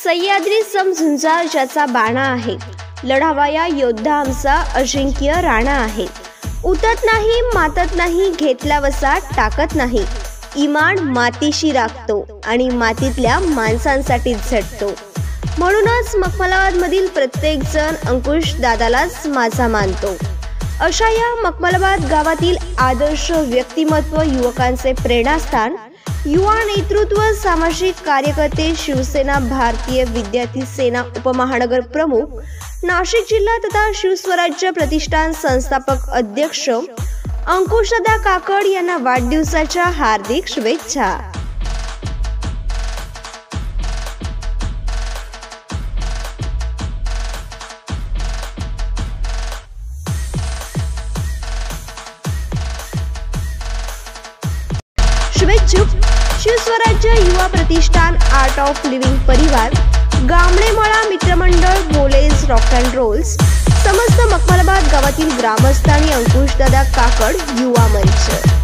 सह्याद्री समझुंजार ज्याचा बाणा आहे, लढावा या योद्धा आमचा अजिंक्य राणा आहे। उतत नाही मातत नाही, घेतला वसा टाकत नाही, इमान मातीशी राखतो आणि मातीतल्या माणसांसाठीच झटतो। म्हणूनच मखमलाबाद मधील प्रत्येक जण अंकुश दादालाच माझा मानतो। अशा या मखमलाबाद गावातील आदर्श व्यक्तिमत्व, युवकांचे प्रेरणास्थान, युवा नेतृत्व, सामाजिक कार्यकर्ते, शिवसेना भारतीय विद्यार्थी सेना उपमहानगर प्रमुख, नाशिक जिल्हा तथा शिवस्वराज्य प्रतिष्ठान संस्थापक अध्यक्ष अंकुशदादा काकड यांना वाढदिवसाच्या हार्दिक शुभेच्छा। शुभेच्छुक शिवस्वराज्य युवा प्रतिष्ठान, आर्ट ऑफ लिव्हिंग परिवार, गामडेमळा मित्रमंडळ, बोलेज रॉक अँड रोल्स, समस्त मखमलाबाद गावातील ग्रामस्थ आणि अंकुशदादा काकड युवा मंच।